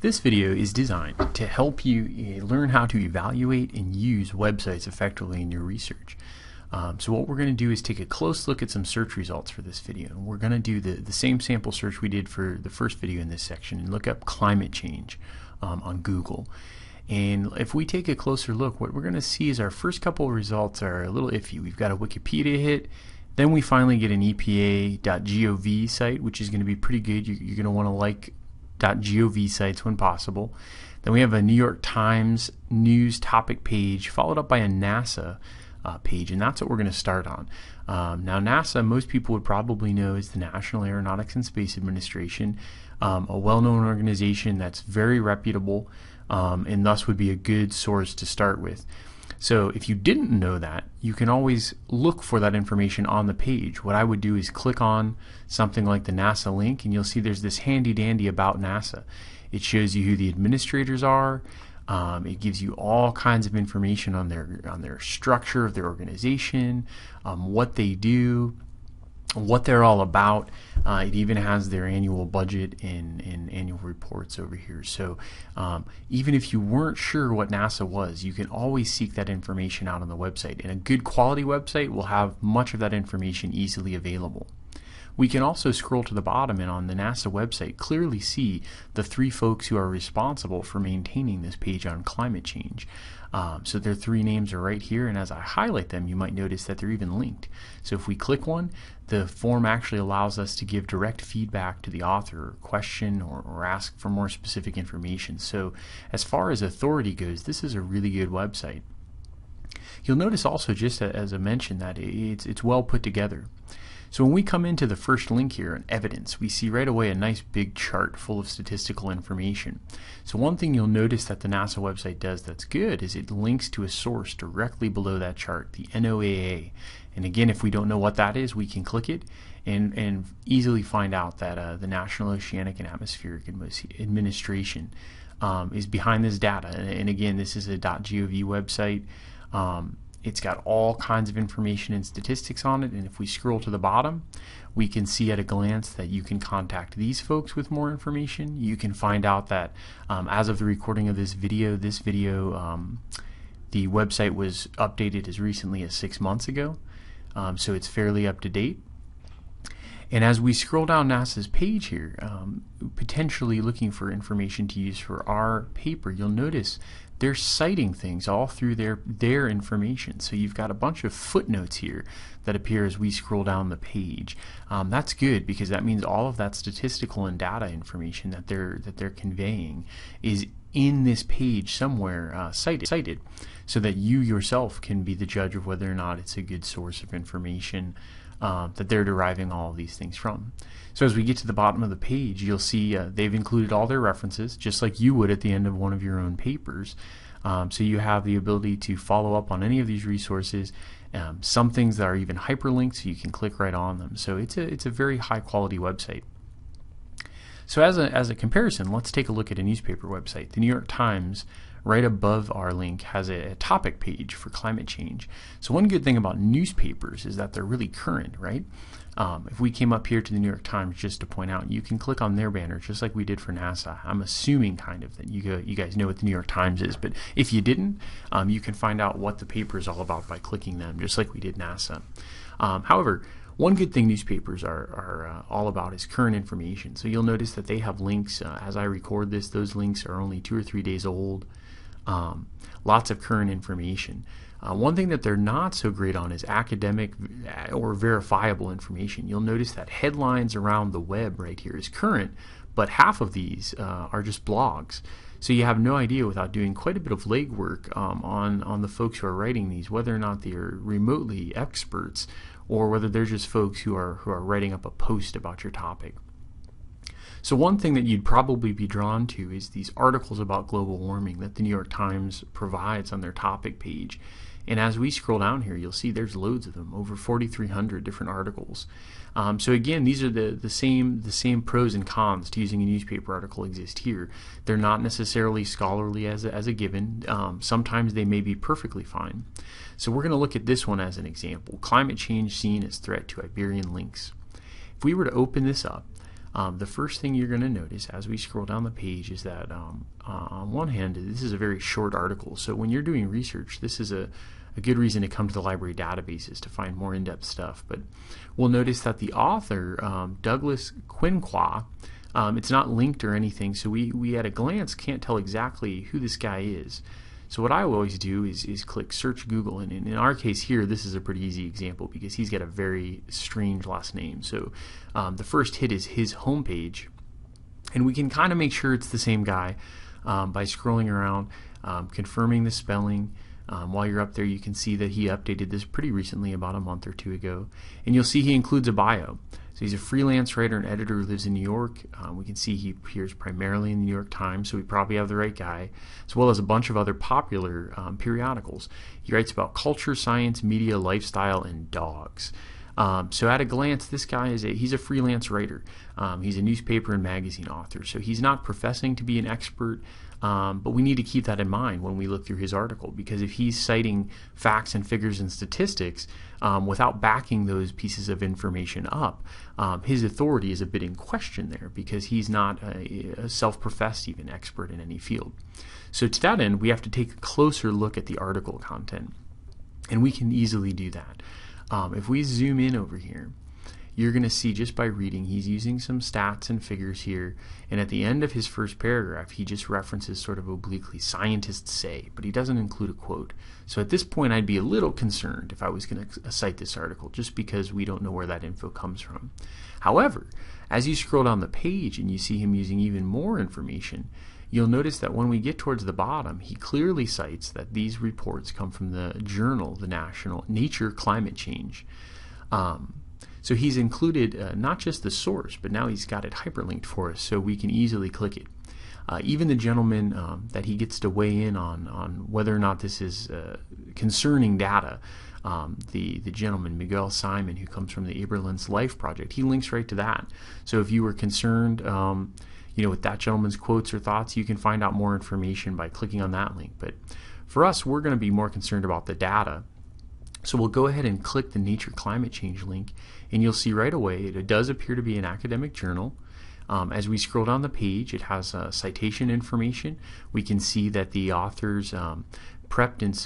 This video is designed to help you learn how to evaluate and use websites effectively in your research. So what we're going to do is take a close look at some search results for this video. And we're going to do the same sample search we did for the first video in this section and look up climate change on Google. And if we take a closer look, what we're going to see is our first couple of results are a little iffy. We've got a Wikipedia hit, then we finally get an EPA.gov site, which is going to be pretty good. You're going to want to like .gov sites when possible. Then we have a New York Times news topic page followed up by a NASA page, and that's what we're going to start on. Now NASA, most people would probably know, is the National Aeronautics and Space Administration, a well-known organization that's very reputable and thus would be a good source to start with. So if you didn't know that, you can always look for that information on the page. What I would do is click on something like the NASA link, and you'll see there's this handy dandy about NASA. It shows you who the administrators are. It gives you all kinds of information on their structure of their organization, what they do, what they're all about. It even has their annual budget and annual reports over here. So even if you weren't sure what NASA was, you can always seek that information out on the website. And a good quality website will have much of that information easily available. We can also scroll to the bottom and on the NASA website clearly see the three folks who are responsible for maintaining this page on climate change. So their three names are right here, and as I highlight them, you might notice that they're even linked. So if we click one, the form actually allows us to give direct feedback to the author, or question, or ask for more specific information. So as far as authority goes, this is a really good website. You'll notice also, just as I mentioned, that it's well put together. So when we come into the first link here, on evidence, we see right away a nice big chart full of statistical information. So one thing you'll notice that the NASA website does that's good is it links to a source directly below that chart, the NOAA. And again, if we don't know what that is, we can click it and easily find out that the National Oceanic and Atmospheric Administration is behind this data. And again, this is a .gov website. It's got all kinds of information and statistics on it, and if we scroll to the bottom, we can see at a glance that you can contact these folks with more information. You can find out that as of the recording of this video, the website was updated as recently as 6 months ago, so it's fairly up to date. And as we scroll down NASA's page here, potentially looking for information to use for our paper, you'll notice they're citing things all through their information. So you've got a bunch of footnotes here that appear as we scroll down the page. That's good because that means all of that statistical and data information that they're conveying is in this page somewhere cited, so that you yourself can be the judge of whether or not it's a good source of information that they're deriving all of these things from. So as we get to the bottom of the page, you'll see they've included all their references, just like you would at the end of one of your own papers. So you have the ability to follow up on any of these resources. Some things that are even hyperlinked, so you can click right on them. So it's a very high quality website. So as a comparison, let's take a look at a newspaper website. The New York Times, right above our link, has a topic page for climate change. So one good thing about newspapers is that they're really current, right? If we came up here to the New York Times, just to point out, you can click on their banner just like we did for NASA. I'm assuming kind of that you guys know what the New York Times is, but if you didn't, you can find out what the paper is all about by clicking them, just like we did NASA. However, one good thing newspapers are all about is current information. So you'll notice that they have links. As I record this, those links are only 2 or 3 days old. Lots of current information. One thing that they're not so great on is academic or verifiable information. You'll notice that headlines around the web right here is current, but half of these are just blogs. So you have no idea, without doing quite a bit of legwork on the folks who are writing these, whether or not they're remotely experts or whether they're just folks who are writing up a post about your topic. So one thing that you'd probably be drawn to is these articles about global warming that the New York Times provides on their topic page. And as we scroll down here, you'll see there's loads of them, over 4,300 different articles. So again, these are the same pros and cons to using a newspaper article exist here. They're not necessarily scholarly as a given. Sometimes they may be perfectly fine. So we're going to look at this one as an example. Climate change seen as threat to Iberian lynx. If we were to open this up, The first thing you're going to notice as we scroll down the page is that on one hand, this is a very short article. So when you're doing research, this is a good reason to come to the library databases to find more in-depth stuff. But we'll notice that the author, Douglas Quinqua, it's not linked or anything, so we at a glance can't tell exactly who this guy is. So what I always do is click search Google, and in our case here, this is a pretty easy example because he's got a very strange last name. So the first hit is his homepage, and we can kind of make sure it's the same guy by scrolling around, confirming the spelling. While you're up there, you can see that he updated this pretty recently, about a month or two ago, and you'll see he includes a bio. So he's a freelance writer and editor who lives in New York. We can see he appears primarily in the New York Times, so we probably have the right guy, as well as a bunch of other popular periodicals. He writes about culture, science, media, lifestyle, and dogs. So at a glance, this guy he's a freelance writer. He's a newspaper and magazine author, so he's not professing to be an expert. But we need to keep that in mind when we look through his article, because if he's citing facts and figures and statistics without backing those pieces of information up, his authority is a bit in question there, because he's not a self-professed even expert in any field. So to that end, we have to take a closer look at the article content, and we can easily do that. If we zoom in over here, you're going to see just by reading, he's using some stats and figures here, and at the end of his first paragraph, he just references sort of obliquely, scientists say, but he doesn't include a quote. So at this point, I'd be a little concerned if I was going to cite this article, just because we don't know where that info comes from. However, as you scroll down the page and you see him using even more information, you'll notice that when we get towards the bottom, he clearly cites that these reports come from the journal, the National Nature Climate Change. So he's included not just the source, but now he's got it hyperlinked for us so we can easily click it. Even the gentleman that he gets to weigh in on whether or not this is concerning data, the gentleman, Miguel Simon, who comes from the Aberlin's Life Project, he links right to that. So if you were concerned with that gentleman's quotes or thoughts, you can find out more information by clicking on that link. But for us, we're going to be more concerned about the data. So we'll go ahead and click the Nature Climate Change link, and you'll see right away it does appear to be an academic journal. As we scroll down the page, it has citation information. We can see that the authors prepped and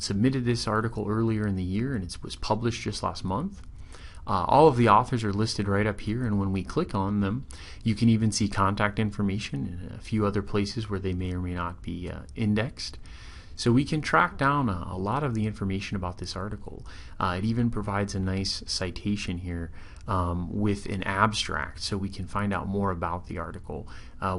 submitted this article earlier in the year, and it was published just last month. All of the authors are listed right up here, and when we click on them, you can even see contact information and a few other places where they may or may not be indexed. So we can track down a lot of the information about this article. It even provides a nice citation here with an abstract, so we can find out more about the article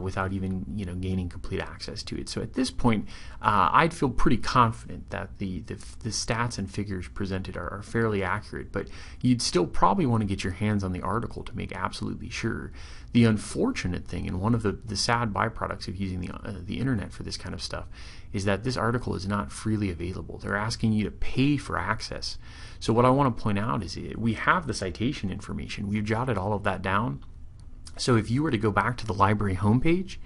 without even gaining complete access to it. So at this point, I'd feel pretty confident that the stats and figures presented are fairly accurate, but you'd still probably want to get your hands on the article to make absolutely sure. The unfortunate thing, and one of the sad byproducts of using the internet for this kind of stuff, is that this article is not freely available. They're asking you to pay for access. So what I want to point out is we have the citation information. We've jotted all of that down. So if you were to go back to the library homepage,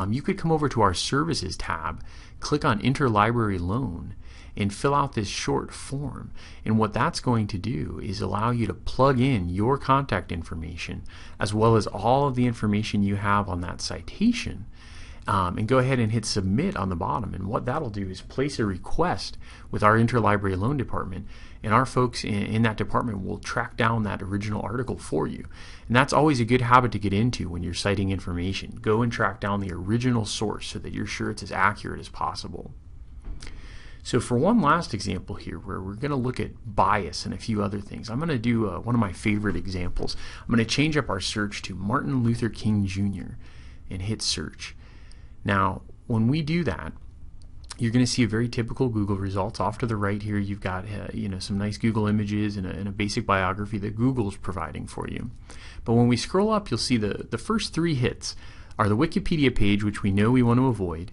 you could come over to our Services tab, click on Interlibrary Loan, and fill out this short form. And what that's going to do is allow you to plug in your contact information as well as all of the information you have on that citation, and go ahead and hit submit on the bottom. And what that'll do is place a request with our Interlibrary Loan Department, and our folks in that department will track down that original article for you. And that's always a good habit to get into when you're citing information. Go and track down the original source so that you're sure it's as accurate as possible. So for one last example here, where we're going to look at bias and a few other things, I'm going to do one of my favorite examples. I'm going to change up our search to Martin Luther King Jr. and hit search. Now, when we do that, you're going to see a very typical Google results. Off to the right here, you've got some nice Google images and a basic biography that Google's providing for you. But when we scroll up, you'll see the first three hits are the Wikipedia page, which we know we want to avoid,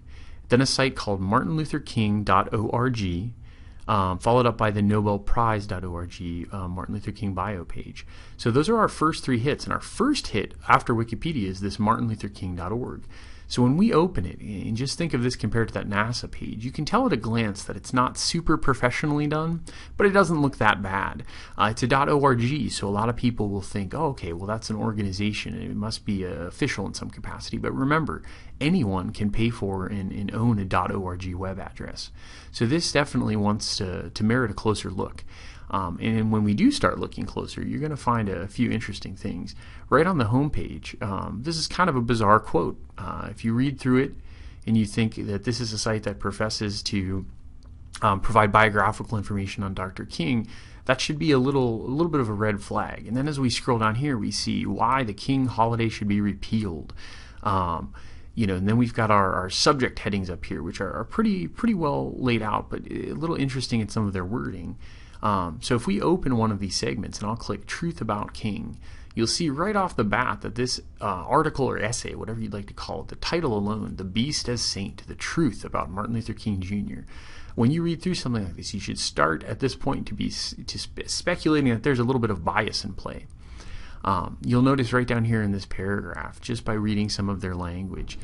then a site called martinlutherking.org, followed up by the nobelprize.org Martin Luther King bio page. So those are our first three hits, and our first hit after Wikipedia is this martinlutherking.org. So when we open it, and just think of this compared to that NASA page, you can tell at a glance that it's not super professionally done, but it doesn't look that bad. It's a .org, so a lot of people will think, oh, okay, well that's an organization, and it must be official in some capacity. But remember, anyone can pay for and own a .org web address. So this definitely wants to merit a closer look. And when we do start looking closer, you're going to find a few interesting things. Right on the homepage, this is kind of a bizarre quote. If you read through it and you think that this is a site that professes to provide biographical information on Dr. King, that should be a little bit of a red flag. And then as we scroll down here, we see why the King holiday should be repealed. And then we've got our subject headings up here, which are pretty well laid out, but a little interesting in some of their wording. So if we open one of these segments, and I'll click Truth About King, you'll see right off the bat that this article or essay, whatever you'd like to call it, the title alone, The Beast as Saint, the truth about Martin Luther King Jr., when you read through something like this, you should start at this point speculating that there's a little bit of bias in play. You'll notice right down here in this paragraph, just by reading some of their language,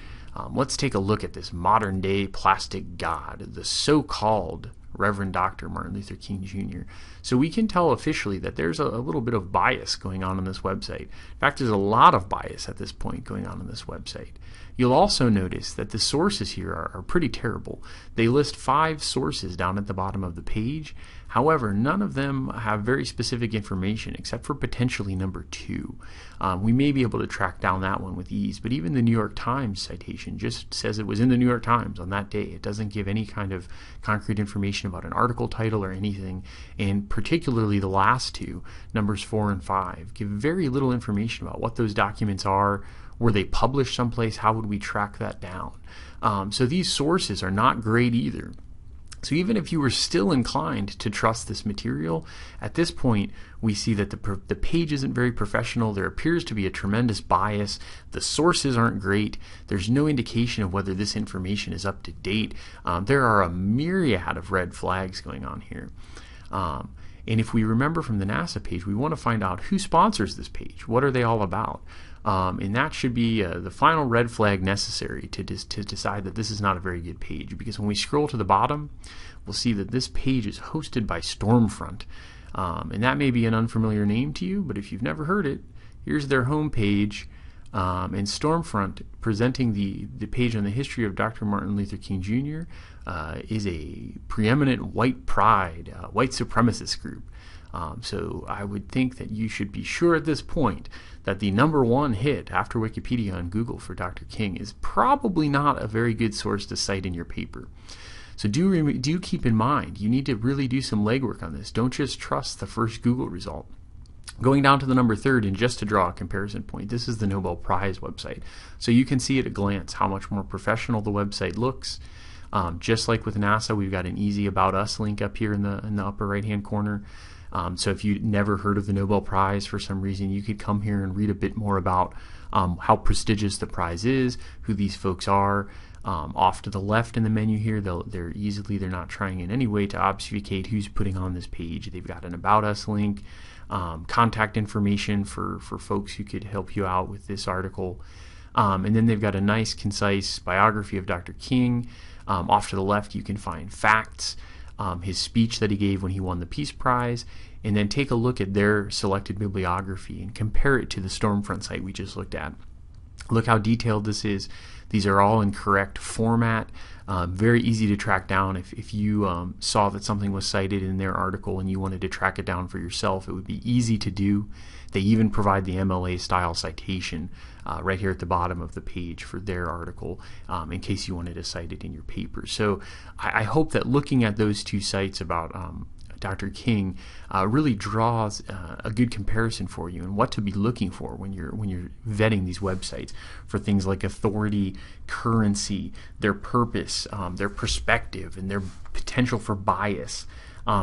let's take a look at this modern-day plastic god, the so-called Reverend Dr. Martin Luther King Jr. So we can tell officially that there's a little bit of bias going on this website. In fact, there's a lot of bias at this point going on this website. You'll also notice that the sources here are pretty terrible. They list 5 sources down at the bottom of the page. However, none of them have very specific information except for potentially number 2. We may be able to track down that one with ease, but even the New York Times citation just says it was in the New York Times on that day. It doesn't give any kind of concrete information about an article title or anything, and particularly the last 2, numbers 4 and 5, give very little information about what those documents are. Were they published someplace? How would we track that down? So these sources are not great either. So even if you were still inclined to trust this material, at this point we see that the page isn't very professional. There appears to be a tremendous bias. The sources aren't great. There's no indication of whether this information is up to date. There are a myriad of red flags going on here. And if we remember from the NASA page, we want to find out who sponsors this page. What are they all about? And that should be the final red flag necessary to decide that this is not a very good page. Because when we scroll to the bottom, we'll see that this page is hosted by Stormfront. And that may be an unfamiliar name to you, but if you've never heard it, here's their home page. And Stormfront, presenting the page on the history of Dr. Martin Luther King Jr., is a preeminent white pride, white supremacist group. So I would think that you should be sure at this point that the number 1 hit after Wikipedia on Google for Dr. King is probably not a very good source to cite in your paper. So do keep in mind, you need to really do some legwork on this. Don't just trust the first Google result. Going down to the number 3rd, and just to draw a comparison point, this is the Nobel Prize website. So you can see at a glance how much more professional the website looks. Just like with NASA, we've got an easy About Us link up here in the upper right-hand corner. So if you'd never heard of the Nobel Prize for some reason, you could come here and read a bit more about how prestigious the prize is, who these folks are. Off to the left in the menu here, they're not trying in any way to obfuscate who's putting on this page. They've got an About Us link, contact information for folks who could help you out with this article. And then they've got a nice, concise biography of Dr. King. Off to the left, you can find facts, his speech that he gave when he won the Peace Prize, and then take a look at their selected bibliography and compare it to the Stormfront site we just looked at. Look how detailed this is. These are all in correct format. Very easy to track down. If you saw that something was cited in their article and you wanted to track it down for yourself, it would be easy to do. They even provide the MLA style citation right here at the bottom of the page for their article in case you wanted to cite it in your paper. So I hope that looking at those 2 sites about Dr. King really draws a good comparison for you and what to be looking for when you're vetting these websites for things like authority, currency, their purpose, their perspective, and their potential for bias.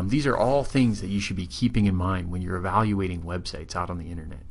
These are all things that you should be keeping in mind when you're evaluating websites out on the internet.